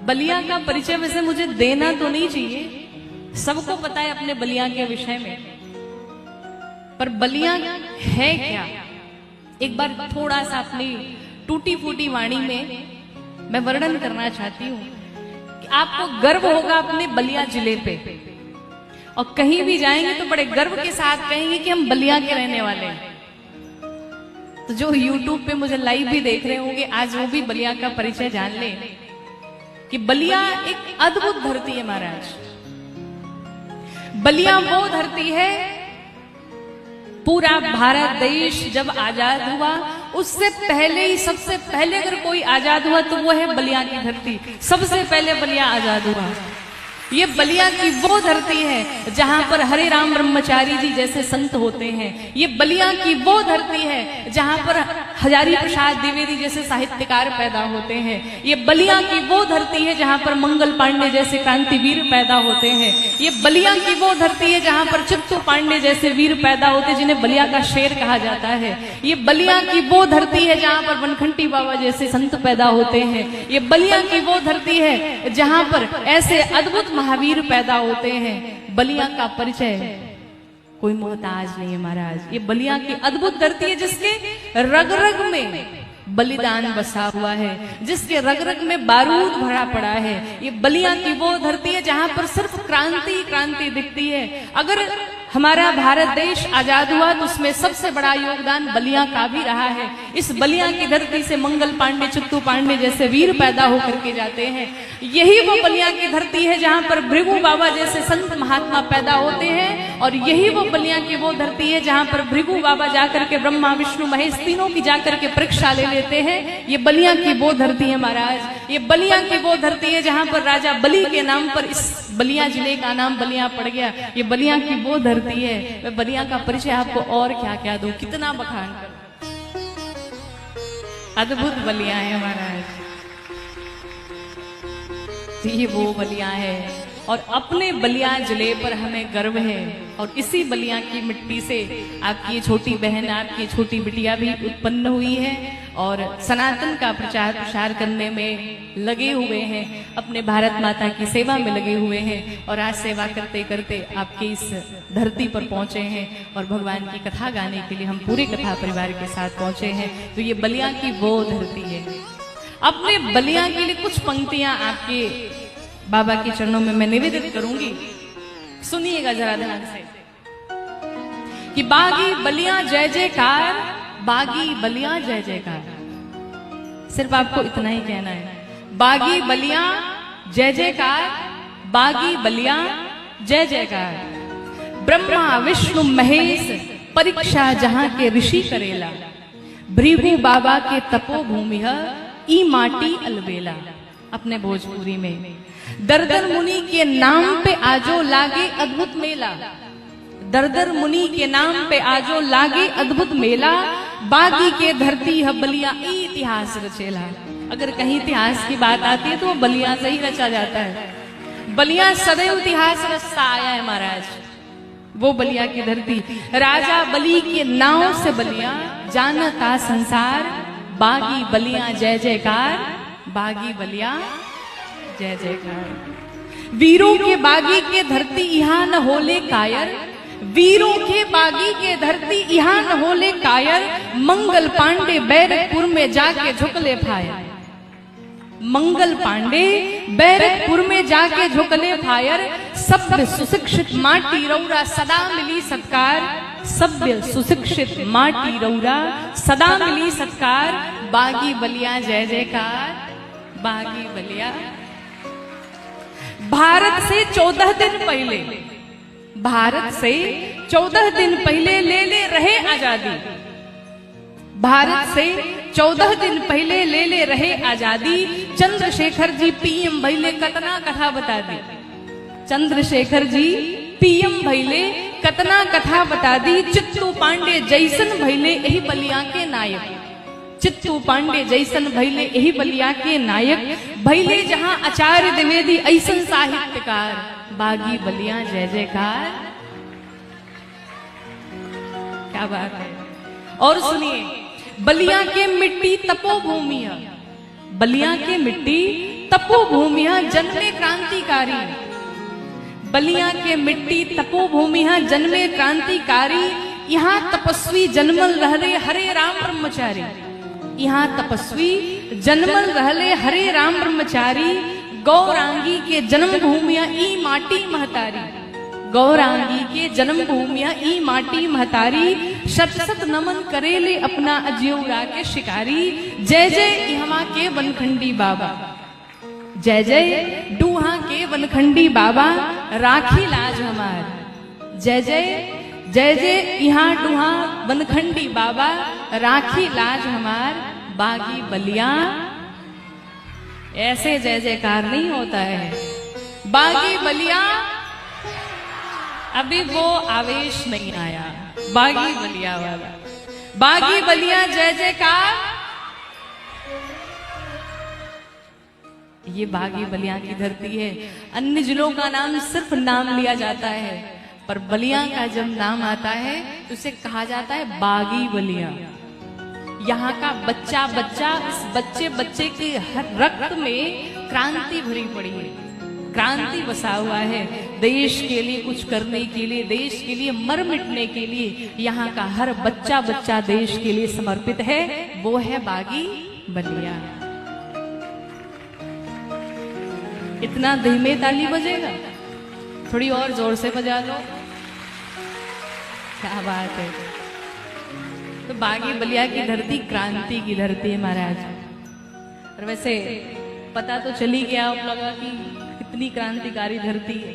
बलिया का परिचय वैसे मुझे देना तो नहीं चाहिए, सबको पता है अपने बलिया के विषय में, पर बलिया है क्या एक बार थोड़ा सा अपनी टूटी फूटी वाणी में मैं वर्णन करना चाहती हूँ कि आपको गर्व होगा अपने बलिया जिले पे, और कहीं भी जाएंगे तो बड़े गर्व के साथ कहेंगे कि हम बलिया के रहने वाले हैं। तो जो YouTube पे मुझे लाइव भी देख रहे होंगे, आज वो भी बलिया का परिचय जान ले कि बलिया एक अद्भुत धरती है महाराज। बलिया वो धरती है, पूरा भारत देश जब आजाद हुआ उससे पहले ही, सबसे पहले अगर कोई आजाद हुआ तो वो है बलिया की धरती। सबसे पहले बलिया आजाद हुआ। ये बलिया की वो धरती है जहां पर हरे राम ब्रह्मचारी जी जैसे संत होते हैं। ये बलिया की वो धरती है जहां पर हजारी प्रसाद द्विवेदी जैसे साहित्यकार पैदा होते हैं। ये बलिया की वो धरती है जहां पर मंगल पांडे जैसे क्रांतिवीर पैदा होते हैं। ये बलिया की वो धरती है जहां पर चित्तू पांडे जैसे वीर पैदा होते हैं, जिन्हें बलिया का शेर कहा जाता है। ये बलिया की वो धरती है जहां पर बनखंटी बाबा जैसे संत पैदा होते हैं। ये बलिया की वो धरती है जहां पर ऐसे अद्भुत महावीर पैदा होते हैं। बलिया का परिचय कोई मोहताज नहीं है महाराज। ये बलिया की अद्भुत धरती है जिसके रग रग में बलिदान बसा हुआ है, जिसके रग रग में बारूद भरा पड़ा है। ये बलिया की वो धरती है जहां पर सिर्फ क्रांति क्रांति दिखती है। अगर हमारा भारत देश आजाद हुआ तो उसमें सबसे बड़ा योगदान बलिया का भी रहा है। इस बलिया की धरती से मंगल पांडे, चित्तू पांडे जैसे वीर पैदा होकर के जाते हैं। यही वो बलिया की धरती है जहां पर भृगु बाबा जैसे संत महात्मा पैदा होते हैं, और यही वो बलिया की वो धरती है जहां पर भृगु बाबा जाकर के ब्रह्मा विष्णु महेश तीनों की जाकर के परीक्षा ले लेते हैं। ये बलिया की वो धरती है महाराज। ये बलिया की वो धरती है जहां पर राजा बलि के नाम पर इस बलिया जिले का नाम बलिया पड़ गया। ये bलिया की वो धरती है। मैं बलिया का परिचय आपको और क्या क्या दूं, कितना बखान करूं। अद्भुत बलिया है महाराज। ये वो बलिया है, और अपने बलिया जिले पर हमें गर्व है। और इसी बलिया की मिट्टी से आपकी छोटी बहन, आपकी छोटी बिटिया भी उत्पन्न हुई है, और सनातन का प्रचार प्रसार करने में लगे हुए हैं, अपने भारत माता की सेवा में लगे हुए हैं। और आज सेवा करते करते आपके इस धरती पर पहुंचे हैं, और भगवान की कथा गाने के लिए हम पूरे कथा परिवार के साथ पहुंचे हैं। तो ये बलिया की वो धरती है। अपने बलिया के लिए कुछ पंक्तियां आपके बाबा के चरणों में मैं निवेदित करूंगी, सुनिएगा जरा ध्यान से। कि बागी बलिया जय जयकार, बागी बलिया जय जयकार। सिर्फ आपको इतना ही कहना है, बागी बलिया जय जयकार, बागी बलिया जय जयकार। ब्रह्मा विष्णु महेश परीक्षा जहां के ऋषि करेला, भृगु बाबा के तपोभूमि ई माटी अलबेला। अपने भोजपुरी में दरदर मुनि के नाम पे आजो लागे अद्भुत मेला, दरदर मुनि के नाम पे आजो लागे अद्भुत मेला। बागी के धरती है बलिया इतिहास रचेला। अगर कहीं इतिहास की बात आती है तो वो बलिया से ही रचा जाता है। बलिया सदैव इतिहास रचता आया है महाराज। वो बलिया की धरती, राजा बलि के नाव से बलिया जानता संसार। बागी बलिया जय जयकार, बागी बलिया जय जयकार। वीरों के बागी के धरती यहाँ न होले कायर, वीरों के बागी के धरती यहाँ न होले कायर। मंगल पांडे बैरकपुर में जाके झुकले फायर, मंगल पांडे बैरकपुर में जाके झुकले फायर। सभ्य सुशिक्षित माटी रौरा सदा मिली सत्कार, सभ्य सुशिक्षित माटी रौरा सदा मिली सत्कार। बागी बलिया जय जयकार, बागी बलिया। भारत से 14 दिन पहले, भारत से 14 दिन पहले ले रहे आजादी, भारत से 14 दिन पहले ले रहे आजादी। चंद्रशेखर जी पीएम भैले कतना कथा बता दी, चंद्रशेखर जी पीएम भैले कतना कथा बता दी। चित्तू पांडे जैसन भैले यही बलिया के नायक, चित्तू पांडे जैसन भैले यही बलिया के नायक। भैले जहां आचार्य द्विवेदी ऐसन साहित्यकार। बागी बलिया जय जयकार। क्या बात है। और सुनिए, बलिया के मिट्टी तपोभूमि है, बलिया के मिट्टी तपोभूमिया जन्मे क्रांतिकारी। बलिया के मिट्टी तपोभूमिया जन्मे क्रांतिकारी। यहाँ तपस्वी जन्मल रहले हरे राम ब्रह्मचारी। यहाँ तपस्वी जन्मल रहले हरे राम ब्रह्मचारी। गौरांगी के जन्म भूमिया ई माटी महतारी। गौरांगी के जन्म भूमिया ई माटी महतारी। शत शत नमन करेले अपना अज्यूरा के शिकारी। जय जय यहाँ के वनखंडी बाबा। जय जय डूहा के वनखंडी बाबा राखी लाज हमार। जय जय जय जय यहाँ डूहा वनखंडी बाबा राखी लाज हमार। बागी बलिया ऐसे जय जयकार नहीं होता है। बागी बलिया अभी वो आवेश नहीं आया। बागी बलिया वाला बागी बलिया जय जयकार। ये बागी बलिया की धरती है। अन्य जिलों का नाम सिर्फ नाम लिया जाता है, पर बलिया का जब नाम आता है तो उसे कहा जाता है बागी बलिया। यहाँ का बच्चा बच्चा, इस बच्चे बच्चे के हर रक्त में क्रांति भरी पड़ी है, क्रांति बसा हुआ है। देश के लिए कुछ करने के लिए, देश के लिए मर मिटने के लिए यहाँ का हर बच्चा बच्चा देश के लिए समर्पित है। वो है बागी बलिया। इतना धीमे ताली बजेगा, थोड़ी और जोर से बजा लो। क्या बात है। तो बागी बलिया की धरती क्रांति की धरती है महाराज। और वैसे पता तो चली गया आप लोगों की कितनी क्रांतिकारी धरती है।